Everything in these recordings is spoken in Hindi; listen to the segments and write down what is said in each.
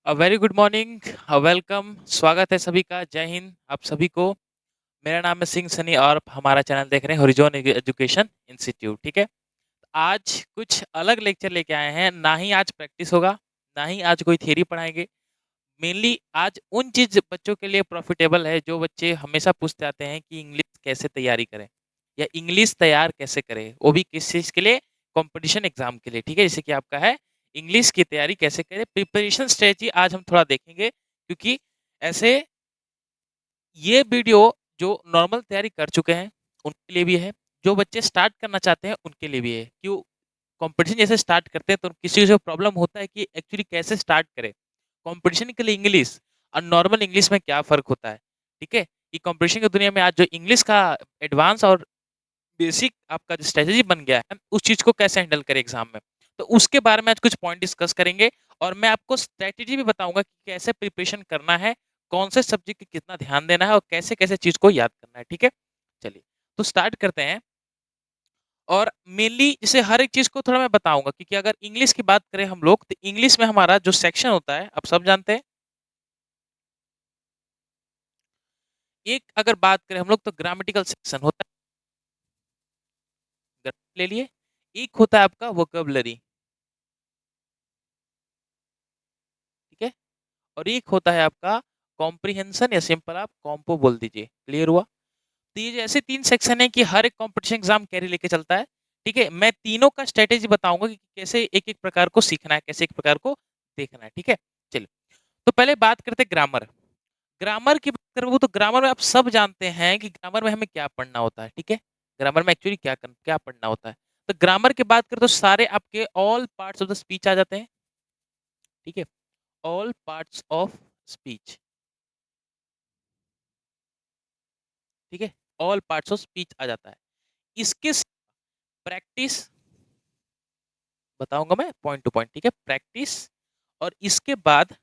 वेरी गुड मॉर्निंग, वेलकम, स्वागत है सभी का, जय हिंद आप सभी को। मेरा नाम है सिंह सनी और आप हमारा चैनल देख रहे हैं हॉरिज़ॉन एजुकेशन इंस्टीट्यूट, ठीक है? आज कुछ अलग लेक्चर लेके आए हैं, ना ही आज प्रैक्टिस होगा, ना ही आज कोई थ्योरी पढ़ाएँगे। मेनली आज उन चीज़ बच्चों के लिए प्रॉफिटेबल है, जो बच्चे हमेशा पूछते आते हैं कि इंग्लिश कैसे तैयारी करें या इंग्लिश तैयार कैसे करें, वो भी किस चीज़ के लिए? कॉम्पिटिशन एग्ज़ाम के लिए, ठीक है? जैसे कि आपका है इंग्लिश की तैयारी कैसे करें, प्रिपरेशन स्ट्रेटजी आज हम थोड़ा देखेंगे, क्योंकि ऐसे ये वीडियो जो नॉर्मल तैयारी कर चुके हैं, उनके लिए भी है, जो बच्चे स्टार्ट करना चाहते हैं, उनके लिए भी है। क्यों? कॉम्पिटिशन जैसे स्टार्ट करते हैं, तो किसी को प्रॉब्लम होता है कि एक्चुअली कैसे स्टार्ट करें? कॉम्पिटिशन के लिए इंग्लिश और नॉर्मल इंग्लिश में क्या फ़र्क होता है? ठीक है? कि कॉम्पिटिशन की दुनिया में आज जो इंग्लिश का एडवांस और बेसिक आपका जो स्ट्रैटेजी बन गया है, उस चीज़ को कैसे हैंडल करें एग्ज़ाम में। तो उसके बारे में आज कुछ पॉइंट डिस्कस करेंगे और मैं आपको स्ट्रैटेजी भी बताऊँगा कि कैसे प्रिपरेशन करना है, कौन से सब्जेक्ट पे कितना ध्यान देना है और कैसे-कैसे चीज़ को याद करना है, ठीक है? चलिए, तो स्टार्ट करते हैं। और मेनली जैसे हर एक चीज़ को थोड़ा मैं बताऊँगा, क्योंकि अगर इंग्लिश की बात करें हम लोग, तो इंग्लिश में हमारा जो सेक्शन होता है, आप सब जानते हैं। एक अगर बात करें हम लोग तो ग्रामेटिकल सेक्शन होता है, ग्रामर ले लिए। एक होता है आपका वोकैब्युलरी, ठीक है? और एक होता है आपका कॉम्प्रिहेंशन या सिंपल आप कॉम्पो बोल दीजिए। क्लियर हुआ? तो ये जो ऐसे 3 सेक्शन है कि हर एक कॉम्पिटिशन एग्ज़ाम कैरी लेके चलता है, ठीक है? मैं तीनों का स्ट्रैटेजी बताऊँगा कि कैसे एक-एक प्रकार को सीखना है, कैसे एक प्रकार को देखना है, ठीक है? चलिए, तो पहले बात करते हैं ग्रामर। ग्रामर की बात करूँ तो ग्रामर में आप सब जानते हैं कि ग्रामर में हमें क्या पढ़ना होता है, ठीक है? ग्रामर में एक्चुअली क्या पढ़ना होता है। तो ग्रामर की बात करें तो सारे आपके all parts of the speech आ जाते हैं, ठीक है? ऑल पार्ट्स ऑफ स्पीच, ठीक है? ऑल पार्ट्स ऑफ स्पीच आ जाता है। इसके प्रैक्टिस बताऊँगा मैं पॉइंट टू पॉइंट, ठीक है? प्रैक्टिस और इसके बाद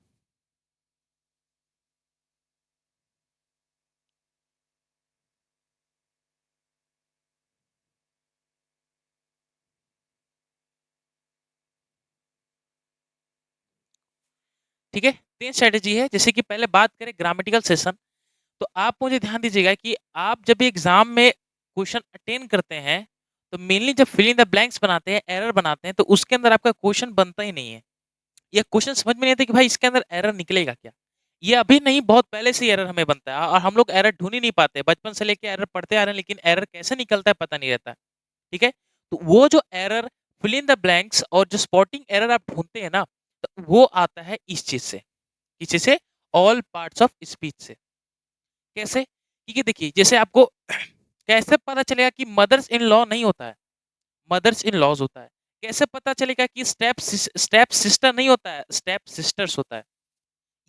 ठीक है? 3 स्ट्रैटेजी है, जैसे कि पहले बात करें ग्रामेटिकल सेशन, तो आप मुझे ध्यान दीजिएगा कि आप जब भी एग्ज़ाम में क्वेश्चन अटेंड करते हैं, तो मेनली जब फिल इन द ब्लैंक्स बनाते हैं, एरर बनाते हैं, तो उसके अंदर आपका क्वेश्चन बनता ही नहीं है। ये क्वेश्चन समझ में नहीं आता कि भाई इसके अंदर एरर निकलेगा क्या? ये अभी नहीं, बहुत पहले से ही एरर हमें बनता है और हम लोग एरर ढूँढ ही नहीं पाते। बचपन से लेके एरर पढ़ते आ रहे हैं, लेकिन एरर कैसे निकलता है पता नहीं रहता है, ठीक है? तो वो जो error fill in the blanks और जो स्पॉटिंग एरर आप ढूँढते हैं ना, तो वो आता है इस चीज़ से। किस चीज़ से? ऑल पार्ट्स ऑफ स्पीच से। कैसे? क्योंकि देखिए, जैसे आपको कैसे पता चलेगा कि मदर्स इन लॉ नहीं होता है, मदर्स इन लॉज़ होता है। कैसे पता चलेगा कि स्टेप सिस्टर नहीं होता है, स्टेप सिस्टर्स होता है।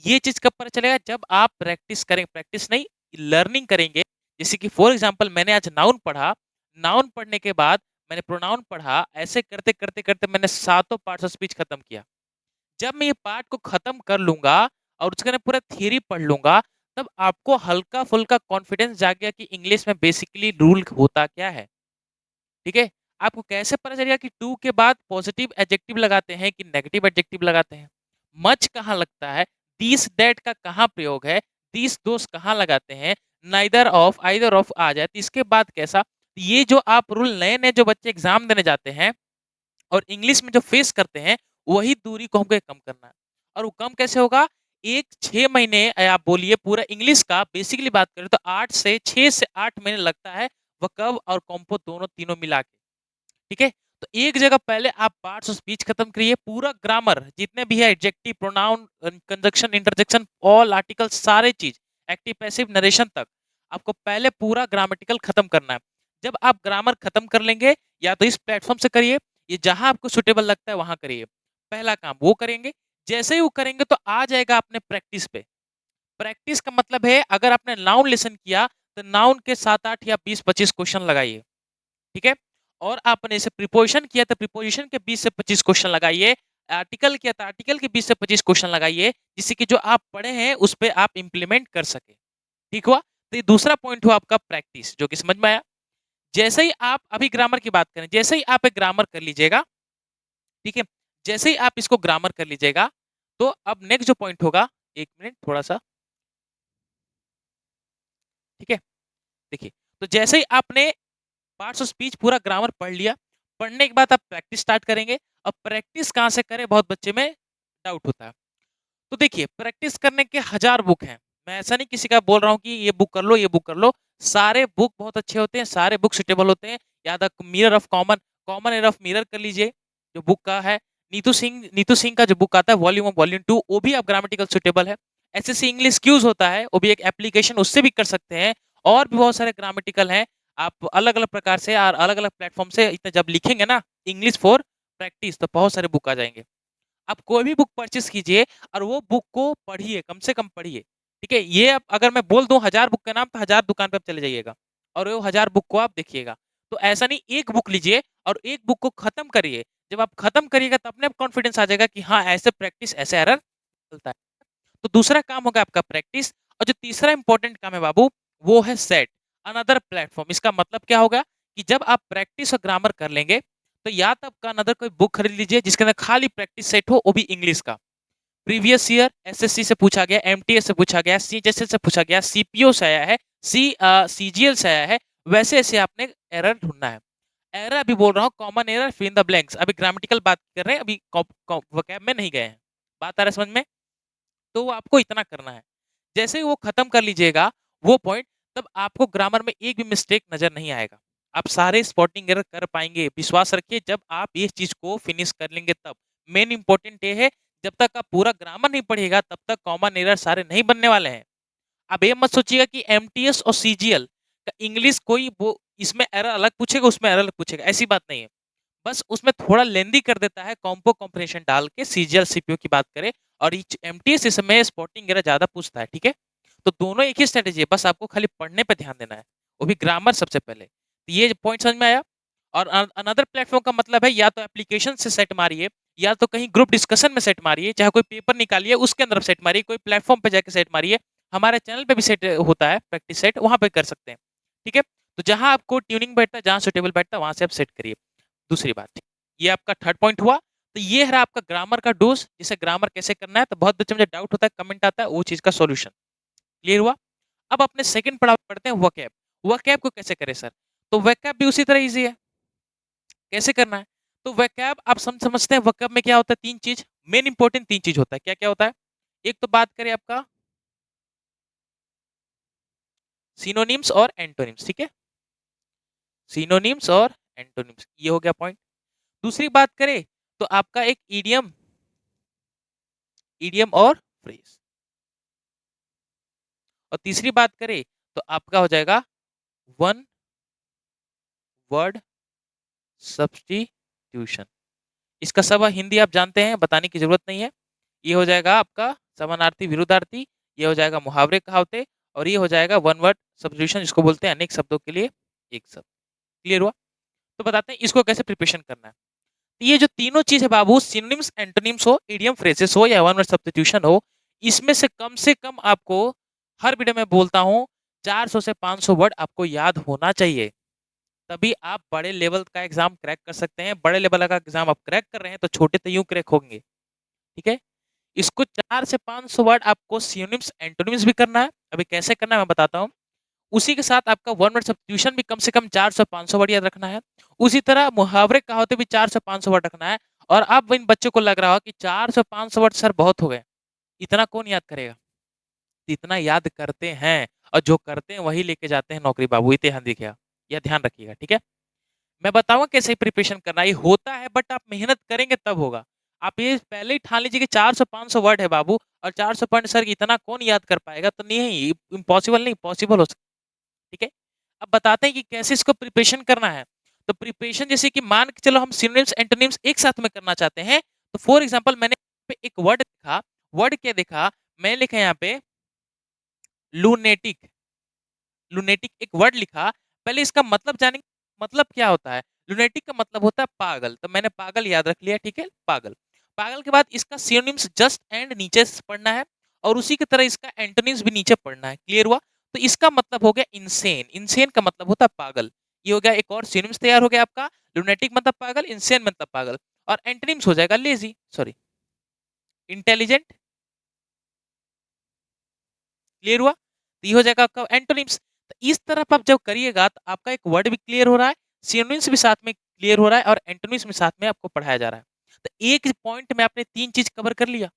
ये चीज़ कब पता चलेगा? जब आप प्रैक्टिस करें, प्रैक्टिस नहीं, लर्निंग करेंगे। जैसे कि फॉर एग्ज़ाम्पल मैंने आज नाउन पढ़ा, नाउन पढ़ने के बाद मैंने प्रोनाउन पढ़ा, ऐसे करते मैंने सातों पार्ट्स ऑफ स्पीच खत्म किया। जब मैं ये पार्ट को खत्म कर लूँगा और उसका ना पूरा थ्योरी पढ़ लूँगा, तब आपको हल्का-फुल्का कॉन्फिडेंस जागेगा कि इंग्लिश में बेसिकली रूल होता क्या है, ठीक है? आपको कैसे पता चलेगा कि टू के बाद पॉजिटिव एडजेक्टिव लगाते हैं कि नेगेटिव एडजेक्टिव लगाते हैं? मच कहाँ लगता है? दिस, दैट का कहाँ प्रयोग है? दिस, दोस कहाँ लगाते हैं? नाइदर ऑफ, आइदर ऑफ आ जाए, तो इसके बाद कैसा? ये जो आप रूल नए-नए जो बच्चे एग्ज़ाम देने जाते हैं और इंग्लिश में जो फेस करते हैं, वही दूरी को हमको कम करना है। और वो कम कैसे होगा? 1 6 महीने आप बोलिए पूरा इंग्लिश का बेसिकली बात करें तो 8 से 6 से 8 महीने लगता है वोकैब और कॉम्पो दोनों तीनों मिला के, ठीक है? तो एक जगह पहले आप पार्ट्स ऑफ स्पीच खत्म करिए, पूरा ग्रामर जितने भी है adjective, pronoun, conjunction, interjection, all article सारे चीज़, एक्टिव, पैसिव, नरेशन तक, आपको पहले पूरा ग्रामेटिकल खत्म करना है। जब आप ग्रामर खत्म कर लेंगे, या तो इस प्लेटफ़ॉर्म से करिए, ये जहाँ आपको सूटेबल लगता है वहाँ करिए। पहला काम वो करेंगे, जैसे ही वो करेंगे तो आ जाएगा अपने प्रैक्टिस पे। प्रैक्टिस का मतलब है अगर आपने नाउन लिसन किया, तो नाउन के 7-8 या 20-25 क्वेश्चन लगाइए, ठीक है? और आपने इसे प्रीपोज़िशन किया तो प्रीपोज़िशन के 20 से 25 क्वेश्चन लगाइए, आर्टिकल किया तो आर्टिकल के 20 से 25 क्वेश्चन लगाइए, जिससे कि जो आप पढ़े हैं उस पे आप इम्प्लीमेंट कर सकें। ठीक हुआ? तो ये दूसरा पॉइंट हुआ आपका प्रैक्टिस, जो कि समझ में आया। जैसे ही आप अभी ग्रामर की बात करें, जैसे ही आप एक ग्रामर कर लीजिएगा, ठीक है? जैसे ही आप इसको ग्रामर कर लीजिएगा, तो अब नेक्स्ट जो पॉइंट होगा, 1 मिनट थोड़ा-सा, ठीक है? देखिए, तो जैसे ही आपने पार्ट्स ऑफ स्पीच पूरा ग्रामर पढ़ लिया, पढ़ने के बाद आप प्रैक्टिस स्टार्ट करेंगे। अब प्रैक्टिस कहाँ से करें, बहुत बच्चे में डाउट होता है। तो देखिए, प्रैक्टिस करने के 1000 बुक हैं। मैं ऐसा नहीं किसी का बोल रहा हूँ कि ये बुक कर लो, ये बुक कर लो। सारे बुक बहुत अच्छे होते हैं, सारे बुक सूटेबल होते हैं। या the mirror of common, common error of mirror कर लीजिए, जो बुक का है। नीतू सिंह का जो बुक आता है वॉल्यूम 1, वॉल्यूम 2, वो भी आप ग्रामेटिकल सूटेबल है। एसएससी इंग्लिश क्यूज होता है, वो भी एक एप्लीकेशन, उससे भी कर सकते हैं। और भी बहुत सारे ग्रामेटिकल हैं। आप अलग-अलग प्रकार से और अलग-अलग प्लेटफॉर्म से इतना जब लिखेंगे ना, इंग्लिश फॉर प्रैक्टिस, तो बहुत सारे बुक आ जाएंगे। आप कोई भी बुक परचेस कीजिए और वो बुक को पढ़िए, कम से कम पढ़िए, ठीक है? ये अब अगर मैं बोल दूँ 1000 बुक का नाम, तो 1000 दुकान पे आप चले जाइएगा और वो 1000 बुक को आप देखिएगा। तो ऐसा नहीं, एक बुक लीजिए और एक बुक को खत्म करिए। जब आप खत्म करिएगा तो अपने आप कॉन्फिडेंस आ जाएगा कि हाँ, ऐसे प्रैक्टिस, ऐसे एरर चलता है। तो दूसरा काम होगा आपका प्रैक्टिस। और जो तीसरा इंपॉर्टेंट काम है बाबू, वो है सेट अनदर प्लेटफॉर्म। इसका मतलब क्या होगा कि जब आप प्रैक्टिस और ग्रामर कर लेंगे, तो या तो आपका अनदर कोई बुक खरीद लीजिए जिसके अंदर खाली प्रैक्टिस सेट हो, वो भी इंग्लिश का। प्रीवियस ईयर एसएससी से पूछा गया, एमटीएस से पूछा गया, सीएचएसएल से पूछा गया, सीपीओ से आया है, सीजीएल से आया है। वैसे ऐसे आपने एरर ढूंढना है। एरर अभी बोल रहा हूँ, common error, fill in the blanks. अभी ग्रामेटिकल बात कर रहे हैं, अभी वोकैब में नहीं गए हैं। बात आ रहा है समझ में? तो वो आपको इतना करना है। जैसे ही वो खत्म कर लीजिएगा वो पॉइंट, तब आपको ग्रामर में एक भी मिस्टेक नजर नहीं आएगा। आप सारे स्पॉटिंग एरर कर पाएंगे, विश्वास रखिए। जब आप इस चीज को फिनिश कर लेंगे तब। मेन इंपॉर्टेंट ये है, जब तक आप पूरा ग्रामर नहीं पढ़िएगा तब तक कॉमन एरर सारे नहीं बनने वाले हैं। अब ये मत सोचिएगा कि एमटीएस और सीजीएल का इंग्लिश कोई वो इसमें एरर अलग पूछेगा, उसमें एरर अलग पूछेगा, ऐसी बात नहीं है। बस उसमें थोड़ा लेंदी कर देता है, कॉम्पो कॉम्बिनेशन डाल के सीजीएल सीपीयू की बात करें। और एमटीएस इसमें स्पॉटिंग वगैरह ज्यादा पूछता है, ठीक है? तो दोनों एक ही स्ट्रेटेजी है, बस आपको खाली पढ़ने पे ध्यान देना है, वो भी ग्रामर सबसे पहले। तो ये पॉइंट समझ में आया? और अनदर प्लेटफॉर्म का मतलब है, या तो एप्लीकेशन से सेट मारिए, या तो कहीं ग्रुप डिस्कशन में सेट मारिए, चाहे कोई पेपर निकालिए उसके अंदर सेट मारिए, कोई प्लेटफॉर्म पे जाके सेट मारिए। हमारे चैनल पे भी सेट होता है प्रैक्टिस सेट, वहां पे कर सकते हैं, ठीक है? तो जहां आपको ट्यूनिंग बैठता है, जहां सुटेबल बैठता है, वहां से आप सेट करिए। दूसरी बात, ये आपका थर्ड पॉइंट हुआ। तो ये है आपका ग्रामर का डोज, जिसे ग्रामर कैसे करना है। तो बहुत बच्चे मुझे डाउट होता है, कमेंट आता है, वो चीज का सॉल्यूशन क्लियर हुआ। अब अपने सेकंड पड़ाव पढ़ते हैं, वोकैब। वोकैब को कैसे करें सर? तो वोकैब भी उसी तरह इजी है। कैसे करना है? तो वोकैब आप समझते हैं, वोकैब में क्या होता है? तीन चीज, मेन इंपॉर्टेंट तीन चीज होता है। क्या क्या होता है? एक तो बात करें आपका सिनोनिम्स और एंटोनिम्स, ठीक है? सिनोनिम्स और एंटोनिम्स, ये हो गया पॉइंट। दूसरी बात करें तो आपका एक इडियम, इडियम और फ्रेज। और तीसरी बात करें तो आपका हो जाएगा वन वर्ड सब्स्टिट्यूशन। इसका सब हिंदी आप जानते हैं, बताने की जरूरत नहीं है। ये हो जाएगा आपका समानार्थी विरुद्धार्थी, ये हो जाएगा मुहावरे कहावते, और ये हो जाएगा वन वर्ड सब्स्टिट्यूशन, जिसको बोलते हैं अनेक शब्दों के लिए एक शब्द। क्लियर हुआ? तो बताते हैं इसको कैसे प्रिपरेशन करना है। तो ये जो तीनों चीज है बाबू, सिनोनिम्स एंटोनिम्स हो, इडियम फ्रेजेस हो, या वन वर्ड सब्स्टिट्यूशन हो, इसमें से कम आपको, हर वीडियो में बोलता हूँ, 400 से 500 वर्ड आपको याद होना चाहिए। तभी आप बड़े लेवल का एग्जाम क्रैक कर सकते हैं। बड़े लेवल का एग्जाम आप क्रैक कर रहे हैं तो छोटे तो यूं क्रैक होंगे, ठीक है? इसको 4 से 500 वर्ड आपको सिनोनिम्स एंटोनिम्स भी करना है। अभी कैसे करना है मैं बताता हूँ। उसी के साथ आपका वन वर्ड सब्स्टिट्यूशन भी कम से कम 400 से 500 वर्ड याद रखना है। उसी तरह मुहावरे कहावते भी 400 से 500 वर्ड रखना है। और अब इन बच्चों को लग रहा हो कि 400 से 500 वर्ड सर बहुत हो गए, इतना कौन याद करेगा? इतना याद करते हैं, और जो करते हैं वही लेके जाते हैं नौकरी बाबू, ये ध्यान रखिएगा, यह ध्यान रखिएगा, ठीक है? मैं बताऊंगा कैसे प्रिपरेशन करना है। ये होता है, बट आप मेहनत करेंगे तब होगा। आप ये पहले ही ठान लीजिए कि 400-500 वर्ड है बाबू, और 400 पॉइंट सर इतना कौन याद कर पाएगा? तो नहीं, इम्पॉसिबल नहीं, पॉसिबल हो सकता है, ठीक है? अब बताते हैं कि कैसे इसको प्रिपरेशन करना है। तो प्रिपरेशन जैसे कि मान के चलो हम सिनोनिम्स एंटोनिम्स एक साथ में करना चाहते हैं। तो फॉर एग्जांपल मैंने यहाँ पे एक वर्ड लिखा, वर्ड क्या देखा, मैं लिखा यहाँ पे लूनेटिक। लुनेटिक एक वर्ड लिखा, पहले इसका मतलब जानेंगे। मतलब क्या होता है? लुनेटिक का मतलब होता है पागल, तो मैंने पागल याद रख लिया, ठीक है? पागल। पागल के बाद इसका सिनोनिम्स जस्ट एंड नीचे से पढ़ना है, और उसी की तरह इसका एंटोनिम्स भी नीचे पढ़ना है। क्लियर हुआ? तो इसका मतलब हो गया इंसेन। इंसेन का मतलब होता है पागल। ये हो गया एक और सिनोनिम्स तैयार हो गया आपका। लुनेटिक मतलब पागल, इंसेन मतलब पागल। और एंटोनिम्स हो जाएगा लेजी, सॉरी, इंटेलिजेंट, क्लियर हुआ? तो ये हो जाएगा आपका एंटोनिम्स। तो इस तरफ आप जब करिएगा तो आपका एक वर्ड भी क्लियर हो रहा है, सिनोनिम्स भी साथ में क्लियर हो रहा है और एंटोनिम्स भी साथ में आपको पढ़ाया जा रहा है। तो एक पॉइंट में आपने 3 चीज़ कवर कर लिया।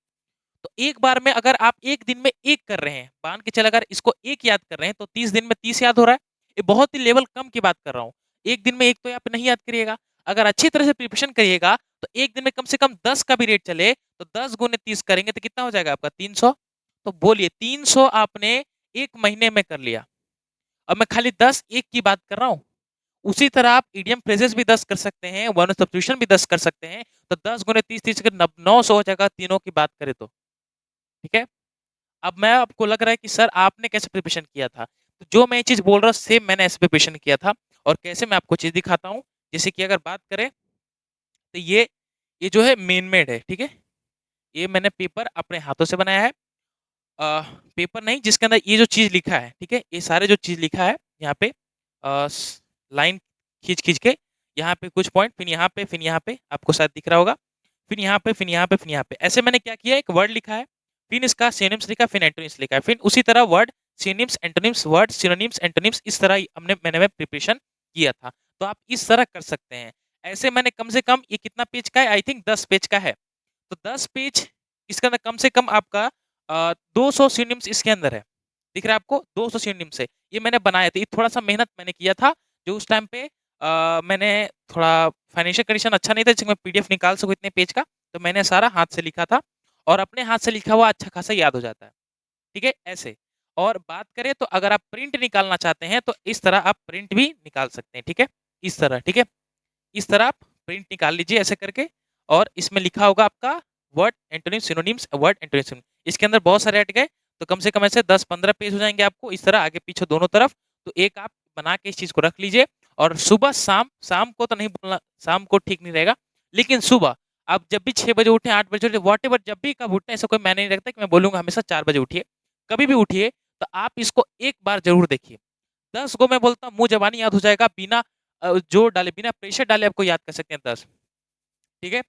तो एक बार में अगर आप एक दिन में एक कर रहे हैं, मान के चल अगर इसको एक याद कर रहे हैं तो 30 दिन में 30 याद हो रहा है। ये बहुत ही लेवल कम की बात कर रहा हूँ। एक दिन में एक तो आप नहीं याद करिएगा। अगर अच्छी तरह से प्रिपरेशन करिएगा तो एक दिन में कम से कम 10 का भी रेट चले तो 10 गुने 30 करेंगे तो कितना हो जाएगा आपका 300। तो बोलिए 300 आपने एक महीने में कर लिया। अब मैं खाली 10 एक की बात कर रहा हूँ। उसी तरह आप इडियम फ्रेजेस भी 10 कर सकते हैं, वर्ड सब्स्टिट्यूशन भी 10 कर सकते हैं। तो 10 गुने 30 30 के 900 हो जाएगा तीनों की बात करें तो। ठीक है। अब मैं आपको लग रहा है कि सर आपने कैसे प्रिपरेशन किया था, तो जो मैं ये चीज़ बोल रहा हूँ सेम मैंने ऐसे प्रिपरेशन किया था और कैसे मैं आपको चीज़ दिखाता हूँ। जैसे कि अगर बात करें तो ये जो है मेन मेड है, ठीक है। ये मैंने पेपर अपने हाथों से बनाया है। पेपर नहीं जिसके अंदर ये जो चीज़ लिखा है, ठीक है, ये सारे जो चीज़ लिखा है यहाँ पे लाइन खींच खींच के यहाँ पे कुछ पॉइंट, फिर यहाँ पे, फिर यहाँ पे आपको शायद दिख रहा होगा, फिर यहाँ पे, फिर यहाँ पे, फिर यहाँ पे, ऐसे मैंने क्या किया एक वर्ड लिखा है, फिर इसका सिनोनिम्स लिखा, फिर एंटोनिम्स लिखा है, फिर उसी तरह word synonyms antonyms word synonyms antonyms इस तरह मैंने प्रिपरेशन किया था। तो आप इस तरह कर सकते हैं। ऐसे मैंने कम से कम ये कितना पेज का है, आई थिंक 10 पेज का है। तो 10 पेज इसके अंदर कम से कम आपका 200 सिनोनिम्स इसके अंदर है। दिख रहा है आपको 200 सिनोनिम्स है। ये मैंने बनाया था, ये थोड़ा-सा मेहनत मैंने किया था, जो उस टाइम पे मैंने थोड़ा फाइनेंशियल कंडीशन अच्छा नहीं था जिसमें मैं पीडीएफ निकाल सकूँ इतने पेज का, तो मैंने सारा हाथ से लिखा था और अपने हाथ से लिखा हुआ अच्छा खासा याद हो जाता है। ठीक है, ऐसे। और बात करें तो अगर आप प्रिंट निकालना चाहते हैं तो इस तरह आप प्रिंट भी निकाल सकते हैं, ठीक है? इस तरह, ठीक है? इस तरह आप प्रिंट निकाल लीजिए ऐसे करके और इसमें लिखा होगा आपका word antonym synonyms word antonym synonym. इसके अंदर बहुत सारे हट गए तो कम से कम ऐसे 10-15 पेज हो जाएंगे आपको इस तरह आगे पीछे दोनों तरफ। तो एक आप बना के इस चीज को रख लीजिए और सुबह शाम, शाम को तो नहीं बोलना, शाम को ठीक नहीं रहेगा, लेकिन सुबह आप जब भी 6 बजे उठे 8 बजे उठे वॉट एवर जब भी कब उठे ऐसा कोई मैंने नहीं रखता कि मैं बोलूंगा हमेशा 4 बजे उठिए। कभी भी उठिए तो आप इसको एक बार जरूर देखिए। 10 को मैं बोलता हूँ मुंह जबानी याद हो जाएगा, बिना जोर डाले बिना प्रेशर डाले आपको याद कर सकते हैं 10। ठीक है।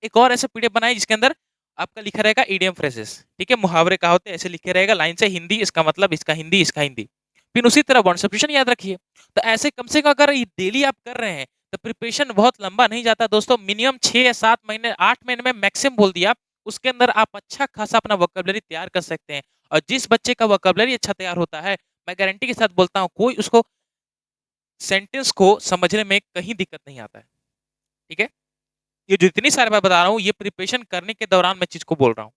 एक और ऐसे पीडीएफ बनाए जिसके अंदर आपका लिखा रहेगा इडियम फ्रेजेस, ठीक है, मुहावरे कहा होते हैं ऐसे लिखे रहेगा लाइन से, हिंदी इसका मतलब, इसका हिंदी, इसका हिंदी। फिर उसी तरह वर्ड सब्स्टिट्यूशन याद रखिए। तो ऐसे कम से कम अगर डेली आप कर रहे हैं तो प्रिपरेशन बहुत लंबा नहीं जाता दोस्तों, मिनिमम 6 या 7 महीने 8 महीने में मैक्सिमम बोल दिया, उसके अंदर आप अच्छा खासा अपना वोकैबुलरी तैयार कर सकते हैं। और जिस बच्चे का वोकैबुलरी अच्छा तैयार होता है, मैं गारंटी के साथ बोलता हूँ कोई उसको सेंटेंस को समझने में कहीं दिक्कत नहीं आता है। ठीक है। ये जितनी सारी मैं बता रहा हूँ ये प्रिपरेशन करने के दौरान मैं चीज को बोल रहा हूँ,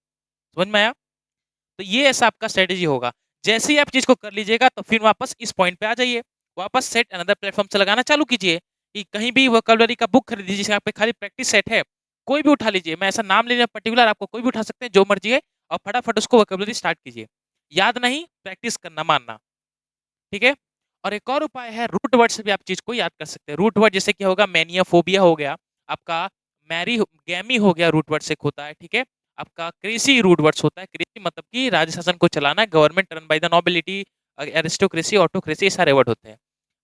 समझ में आया? तो ये ऐसा आपका स्ट्रेटेजी होगा। जैसे ही आप चीज को कर लीजिएगा तो फिर वापस इस पॉइंट पे आ जाइए, वापस सेट अनदर प्लेटफॉर्म से लगाना चालू कीजिए कि कहीं भी वोकैबुलरी का बुक खरीद लीजिए, आप पे खाली प्रैक्टिस सेट है, कोई भी उठा लीजिए, मैं ऐसा नाम ले रहा पर्टिकुलर, आपको कोई भी उठा सकते हैं जो मर्जी है, और फटाफट उसको वोकैबुलरी स्टार्ट कीजिए। याद नहीं, प्रैक्टिस करना मानना, ठीक है। और एक और उपाय है, रूट वर्ड से भी आप चीज को याद कर सकते हैं। रूट वर्ड जैसे क्या होगा, मैनिया फोबिया हो गया आपका, मैरी गैमी हो गया, रूट वर्ड से होता है, ठीक है। आपका क्रेसी रूट वर्ड्स होता है, क्रेसी मतलब कि राज्य शासन को चलाना, government run by the nobility, aristocracy, autocracy, ये सारे वर्ड होते हैं।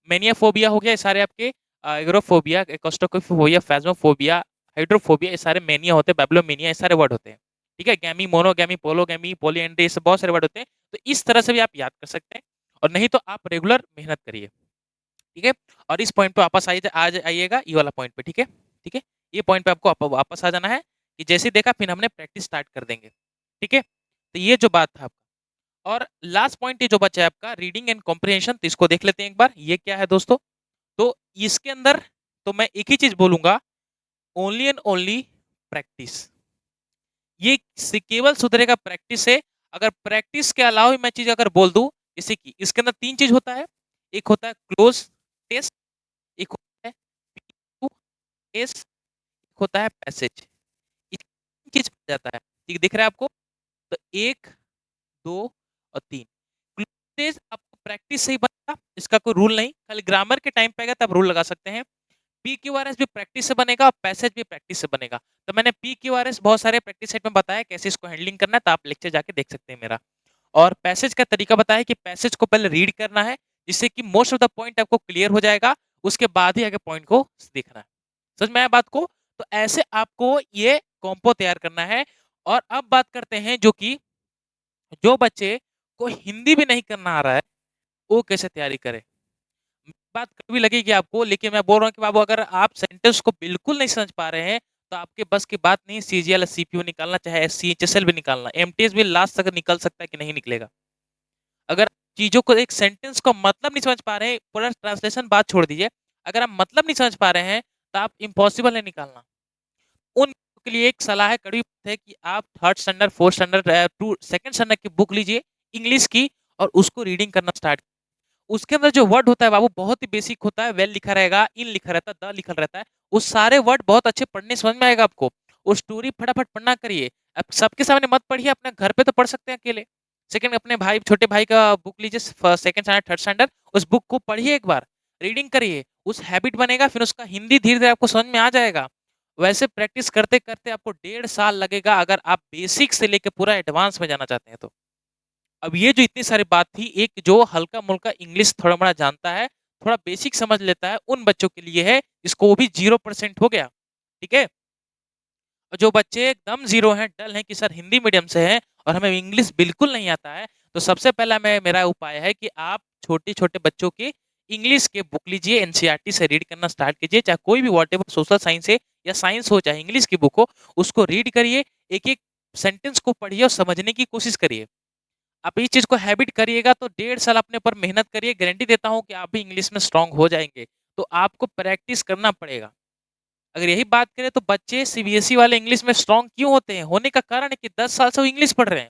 मैनिया फोबिया हो गया, ये सारे आपके एग्रोफोबिया, कोस्टोकोफोबिया, फैज्मोफोबिया, हाइड्रोफोबिया, ये सारे मैनिया होते हैं, बैब्लोमेनिया, ये सारे वर्ड होते हैं। ठीक है, गैमी, मोनोगैमी, पोलोगैमी, पॉलीएंड्री, ये सब बहुत सारे वर्ड होते हैं। तो इस तरह से भी आप याद कर सकते हैं, और नहीं तो आप रेगुलर मेहनत करिए, ठीक है। और इस पॉइंट पे वापस आइएगा, ये वाला पॉइंट पे, ठीक है, ठीक है। ये पॉइंट पे आपको वापस आ जाना है कि जैसे देखा फिर हमने प्रैक्टिस स्टार्ट कर देंगे, ठीक है। तो ये जो बात था आपका, और लास्ट पॉइंट ये जो बचा है आपका रीडिंग एंड कॉम्प्रिहेंशन, तो इसको देख लेते हैं एक बार, ये क्या है दोस्तों। तो इसके अंदर तो मैं एक ही चीज बोलूंगा, ओनली एंड ओनली प्रैक्टिस। ये केवल सुधरेगा प्रैक्टिस से। अगर प्रैक्टिस के अलावा मैं चीज अगर बोल दूं, जैसे कि इसके अंदर 3 चीज होता है, एक होता है क्लोज टेस्ट, एक होता है टेस्ट, एक होता है पैसेज। ये 3 चीज बन जाता है, ठीक दिख रहा है आपको? तो 1, 2 और 3 क्लोज टेस्ट आपको प्रैक्टिस से ही बनेगा, इसका कोई रूल नहीं, खाली ग्रामर के टाइम पे आएगा तब रूल लगा सकते हैं। PQRS भी प्रैक्टिस से बनेगा और पैसेज भी प्रैक्टिस से बनेगा। तो मैंने PQRS बहुत सारे प्रैक्टिस सेट में बताया कैसे इसको हैंडलिंग करना है, तो आप लेक्चर जाके देख सकते हैं मेरा। और पैसेज का तरीका बताया कि पैसेज को पहले रीड करना है, जिससे कि मोस्ट ऑफ द पॉइंट आपको क्लियर हो जाएगा, उसके बाद ही आगे पॉइंट को देखना है। समझ में आया बात को? तो ऐसे आपको ये कॉम्पो तैयार करना है। और अब बात करते हैं जो बच्चे को हिंदी भी नहीं करना आ रहा है, वो कैसे तैयारी करें? बात कड़वी लगेगी आपको, लेकिन मैं बोल रहा हूँ कि बाबू अगर आप सेंटेंस को बिल्कुल नहीं समझ पा रहे हैं, तो आपके बस की बात नहीं सीजीएल या सीपीयू निकालना, चाहे एचसीएचएसएल भी निकालना, एमटीएस भी लास्ट तक निकल सकता है कि नहीं निकलेगा। अगर चीज़ों को एक सेंटेंस को मतलब नहीं समझ पा रहे हैं, पूरा ट्रांसलेशन बात छोड़ दीजिए, अगर आप मतलब नहीं समझ पा रहे हैं, तो आप इम्पॉसिबल है निकालना। उन के लिए एक सलाह है, कड़वी बात है कि आप 3rd standard, 4th standard, 2nd standard की बुक लीजिए इंग्लिश की और उसको रीडिंग करना स्टार्ट। उसके अंदर जो वर्ड होता है बाबू बहुत ही बेसिक होता है, वेल लिखा रहेगा, इन लिखा रहता है, द लिखा रहता है। वो सारे वर्ड बहुत अच्छे पढ़ने समझ में आएगा आपको। वो स्टोरी फटाफट पढ़ना करिए। अब सबके सामने मत पढ़िए, अपने घर पे तो पढ़ सकते हैं अकेले। सेकंड अपने भाई छोटे भाई का बुक लीजिए, 2nd स्टैंडर्ड, 3rd स्टैंडर्ड, उस बुक को पढ़िए एक बार, रीडिंग करिए, उस हैबिट बनेगा, फिर उसका हिंदी धीरे-धीरे आपको समझ में आ जाएगा। वैसे प्रैक्टिस करते-करते आपको 1.5 साल लगेगा अगर आप बेसिक से लेके पूरा एडवांस में जाना चाहते हैं तो। अब ये जो इतनी सारी बात थी, एक जो हल्का-मुल्का इंग्लिश थोड़ा-मोड़ा जानता है, थोड़ा बेसिक समझ लेता है, उन बच्चों के लिए है, जिसको वो भी 0% हो गया, ठीक है? और जो बच्चे एकदम ज़ीरो हैं, डल हैं कि सर हिंदी मीडियम से हैं और हमें इंग्लिश बिल्कुल नहीं आता है, तो सबसे पहला मेरा उपाय है कि आप छोटे-छोटे बच्चों के इंग्लिश के बुक लीजिए, एनसीईआरटी से रीड करना स्टार्ट कीजिए, चाहे कोई भी व्हाटएवर सोशल साइंस है या साइंस हो, चाहे इंग्लिश की बुक हो, उसको रीड करिए, एक-एक सेंटेंस को पढ़िए और समझने की कोशिश करिए। आप इस चीज़ को हैबिट करिएगा तो 1.5 साल अपने ऊपर मेहनत करिए, गारंटी देता हूँ कि आप भी इंग्लिश में स्ट्रॉन्ग हो जाएँगे। तो आपको प्रैक्टिस करना पड़ेगा। अगर यही बात करें तो बच्चे सीबीएसई वाले इंग्लिश में स्ट्रॉन्ग क्यों होते हैं? होने का कारण है कि 10 साल से वो इंग्लिश पढ़ रहे हैं।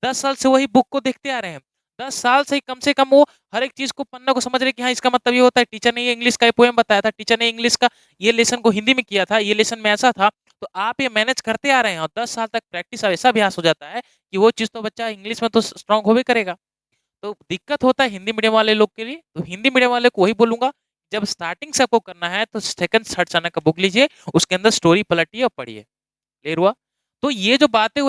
10 साल से वही बुक को देखते आ रहे हैं। 10 साल से कम वो हर एक चीज़ को पन्ना को समझ रहे हैं कि हाँ, इसका मतलब ये होता है, टीचर ने ये इंग्लिश का ये पोएम बताया था, टीचर ने इंग्लिश का ये लेसन को हिंदी में किया था, ये लेसन में ऐसा था। तो आप ये मैनेज करते आ रहे हैं और 10 साल तक प्रैक्टिस ऐसा अभ्यास हो जाता है कि वो चीज़ तो बच्चा इंग्लिश में तो स्ट्रॉन्ग होबे करेगा। तो दिक्कत होता है हिंदी मीडियम वाले लोग के लिए, तो हिंदी मीडियम वाले को वही बोलूँगा, जब स्टार्टिंग से आपको करना है तो 2nd, 3rd स्टैंडर्ड का बुक लीजिए, उसके अंदर स्टोरी पलटिए और पढ़िए। क्लियर हुआ? तो ये जो बातें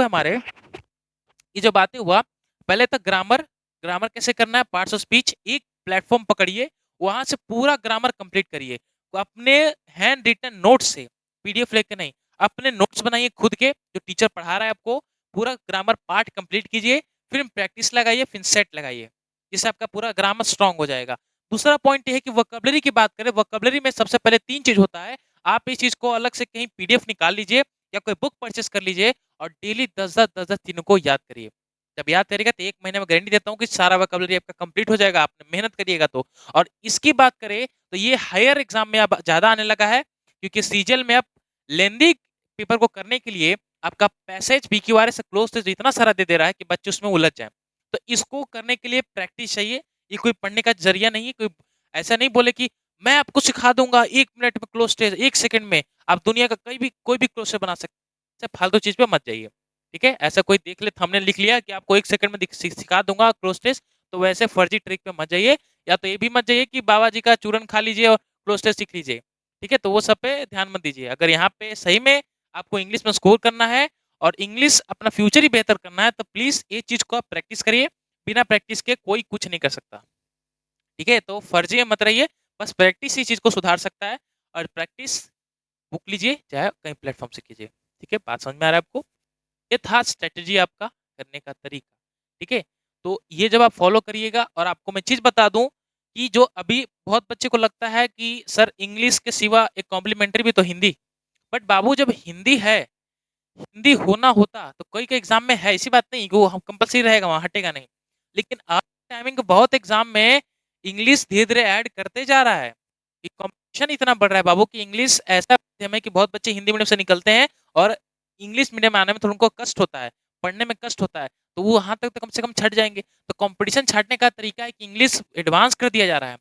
हुआ, पहले तो ग्रामर, ग्रामर कैसे करना है, पार्ट्स ऑफ स्पीच, एक प्लेटफ़ॉर्म पकड़िए, वहाँ से पूरा ग्रामर कंप्लीट करिए। तो अपने हैंड रिटन नोट्स से, पीडीएफ लेके नहीं, अपने नोट्स बनाइए खुद के, जो टीचर पढ़ा रहा है आपको, पूरा ग्रामर पार्ट कंप्लीट कीजिए, फिर प्रैक्टिस लगाइए, फिर सेट लगाइए। जिससे आपका पूरा ग्रामर स्ट्रॉन्ग हो जाएगा। दूसरा पॉइंट ये है कि वोकैब्युलरी की बात करें, वोकैब्युलरी में सबसे पहले 3 चीज़ होता है। आप इस चीज़ को अलग से कहीं पीडीएफ निकाल लीजिए या कोई बुक परचेज़ कर लीजिए और डेली 10-10 तीनों को याद करिए। जब याद करिएगा तो 1 महीने में गारंटी देता हूँ कि सारा वोकैब्युलरी आपका कंप्लीट हो जाएगा, आपने मेहनत करिएगा तो। और इसकी बात करें तो ये हायर एग्ज़ाम में अब ज़्यादा आने लगा है, क्योंकि सीजीएल में अब लेंथी पेपर को करने के लिए आपका पैसेज पीक्यूआरएस से क्लोज़ टेस्ट इतना सारा दे दे रहा है कि बच्चे उसमें उलझ जाएँ। तो इसको करने के लिए प्रैक्टिस चाहिए, ये कोई पढ़ने का ज़रिया नहीं है, कोई ऐसा नहीं बोले कि मैं आपको सिखा दूँगा 1 मिनट में क्लोज़ टेस्ट, 1 सेकंड में, आप दुनिया का कोई भी क्लोज़ टेस्ट बना सकते हैं। ऐसे फालतू चीज़ पे मत जाइए। ठीक है? ऐसा कोई देख ले थंबनेल लिख लिया कि आपको 1 सेकंड में सिखा दूँगा क्लोज़ टेस्ट, तो वैसे फर्जी ट्रिक पे मत जाइए, या तो ये भी मत जाइए कि बाबा जी का चूरन खा लीजिए और क्लोज़ टेस्ट सीख लीजिए। ठीक है? तो वो सब पे ध्यान मत दीजिए। अगर यहाँ पे सही में आपको इंग्लिश में स्कोर करना है और इंग्लिश अपना फ्यूचर ही बेहतर करना है, तो प्लीज़ ये चीज़ को आप प्रैक्टिस करिए। बिना प्रैक्टिस के कोई कुछ नहीं कर सकता। ठीक है? तो फर्जी में मत रहिए, बस प्रैक्टिस ही चीज़ को सुधार सकता है और प्रैक्टिस बुक लीजिए, चाहे कहीं प्लेटफ़ॉर्म से कीजिए। ठीक है? बात समझ में आ रहा है आपको? ये था स्ट्रैटेजी आपका करने का तरीका, ठीक है? तो ये जब आप फ़ॉलो करिएगा, और आपको मैं चीज़ बता दूँ कि जो अभी बहुत बच्चे को लगता है कि सर इंग्लिश के सिवा एक कॉम्प्लीमेंट्री भी तो हिंदी, बट बाबू जब हिंदी है, हिंदी होना होता तो कोई के एग्ज़ाम में है, ऐसी बात नहीं कि वो हम कंपल्सरी रहेगा वहाँ, हटेगा नहीं। लेकिन आज के टाइमिंग बहुत एग्ज़ाम में इंग्लिश धीरे-धीरे ऐड करते जा रहा है, कि कॉम्पिटिशन इतना बढ़ रहा है बाबू कि इंग्लिश ऐसा माध्यम है कि बहुत बच्चे हिंदी मीडियम से निकलते हैं और इंग्लिश मीडियम में आने में थोड़ा उनको कष्ट होता है, पढ़ने में कष्ट होता है, तो वो वहाँ तक तो कम से कम छँट जाएँगे। तो कॉम्पिटिशन छाँटने का तरीका है कि इंग्लिश एडवांस कर दिया जा रहा है।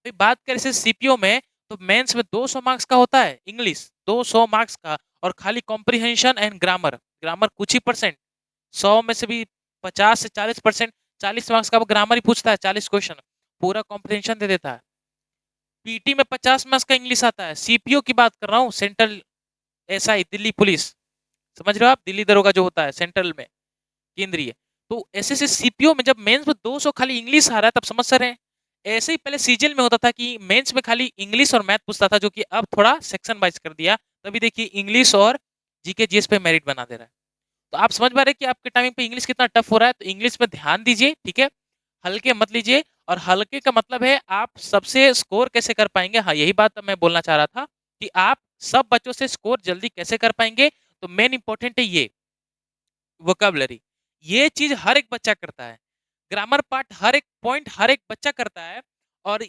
फिर बात करें जैसे सीपीओ में, तो मेंस में 200 मार्क्स का होता है इंग्लिश, 200 मार्क्स का, और खाली कॉम्प्रिहेंशन एंड ग्रामर, ग्रामर कुछ ही परसेंट, 100 में से भी 50 से 40%, 40 मार्क्स का वो ग्रामर ही पूछता है, 40 क्वेश्चन, पूरा कॉम्प्रिहेंशन दे देता है। पीटी में 50 मार्क्स का इंग्लिश आता है, सीपीओ की बात कर रहा हूँ, सेंट्रल एसआई, दिल्ली पुलिस, समझ रहे हो आप? दिल्ली दरोगा जो होता है सेंट्रल में, केंद्रीय। तो ऐसे-ऐसे सीपीओ में जब मेंस में 200 खाली इंग्लिश आ रहा है, तब समझ सकते हैं। ऐसे ही पहले सीजीएल में होता था कि मेंस में खाली इंग्लिश और मैथ पूछता था, जो कि अब थोड़ा सेक्शन वाइज़ कर दिया। तभी देखिए इंग्लिश और जीके जीएस पे मेरिट बना दे रहा है। तो आप समझ पा रहे हैं कि आपके टाइमिंग पे इंग्लिश कितना टफ हो रहा है, तो इंग्लिश में ध्यान दीजिए, ठीक है? हल्के मत लीजिए और हल्के का मतलब है आप सबसे स्कोर कैसे कर पाएँगे, हाँ, यही बात मैं बोलना चाह रहा था कि आप सब बच्चों से स्कोर जल्दी कैसे कर पाएँगे, तो मेन इम्पोर्टेंट है ये, वोकैब्युलरी। ये चीज़ हर एक बच्चा करता है। ग्रामर पार्ट हर एक पॉइंट हर एक बच्चा करता है और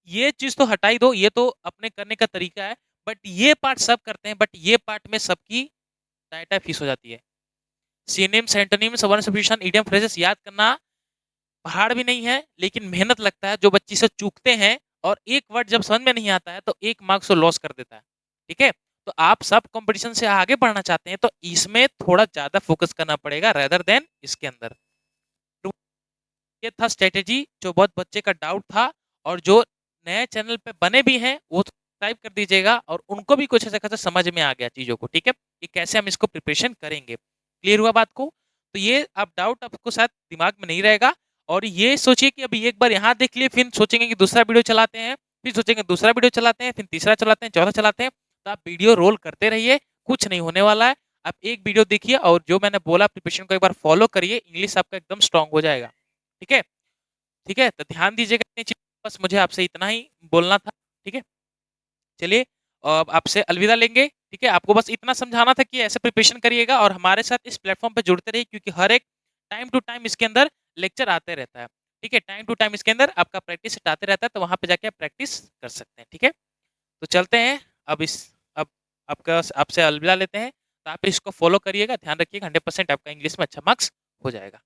ये चीज़ तो हटा ही दो, ये तो अपने करने का तरीका है, बट ये पार्ट सब करते हैं, बट ये पार्ट में सबकी टाटा फीस हो जाती है। Synonyms, antonyms, verb substitution, idiom, phrases याद करना पहाड़ भी नहीं है, लेकिन मेहनत लगता है। जो बच्चे से चूकते हैं और एक वर्ड जब समझ में नहीं आता है, तो 1 मार्क्स वो लॉस कर देता है। ठीक है? तो आप सब कॉम्पिटिशन से आगे बढ़ना चाहते हैं, तो इसमें थोड़ा ज़्यादा फोकस करना पड़ेगा रेदर देन इसके अंदर। तो ये था स्ट्रैटेजी जो बहुत बच्चे का डाउट था और जो नए चैनल पे बने भी हैं, वो सब्सक्राइब कर दीजिएगा और उनको भी कुछ ऐसा खासा समझ में आ गया चीज़ों को, ठीक है? कि कैसे हम इसको प्रिपरेशन करेंगे। क्लियर हुआ बात को? तो ये अब डाउट आपको शायद दिमाग में नहीं रहेगा और ये सोचिए कि अभी एक बार यहाँ देख लिए, फिर सोचेंगे कि दूसरा वीडियो चलाते हैं, फिर सोचेंगे दूसरा वीडियो चलाते हैं, फिर तीसरा चलाते हैं, चौथा चलाते हैं। तो आप वीडियो रोल करते रहिए, कुछ नहीं होने वाला है। आप एक वीडियो देखिए और जो मैंने बोला प्रिपरेशन को एक बार फॉलो करिए, इंग्लिश आपका एकदम स्ट्रॉन्ग हो जाएगा। ठीक है? ठीक है? तो ध्यान दीजिएगा इतनी चीज़, बस मुझे आपसे इतना ही बोलना था। ठीक है? चलिए अब आपसे अलविदा लेंगे, ठीक है? आपको बस इतना समझाना था कि ऐसे प्रिपरेशन करिएगा और हमारे साथ इस प्लेटफ़ॉर्म पे जुड़ते रहिए क्योंकि हर एक टाइम टू टाइम इसके अंदर लेक्चर आते रहता है, ठीक है? टाइम टू टाइम इसके अंदर आपका प्रैक्टिस सेट आते रहता है, तो वहाँ पे जाके आप प्रैक्टिस कर सकते हैं, ठीक है? तो चलते हैं, अब आपका आपसे अलविदा लेते हैं, तो आप इसको फ़ॉलो करिएगा, ध्यान रखिएगा 100% आपका इंग्लिश में अच्छा मार्क्स हो जाएगा।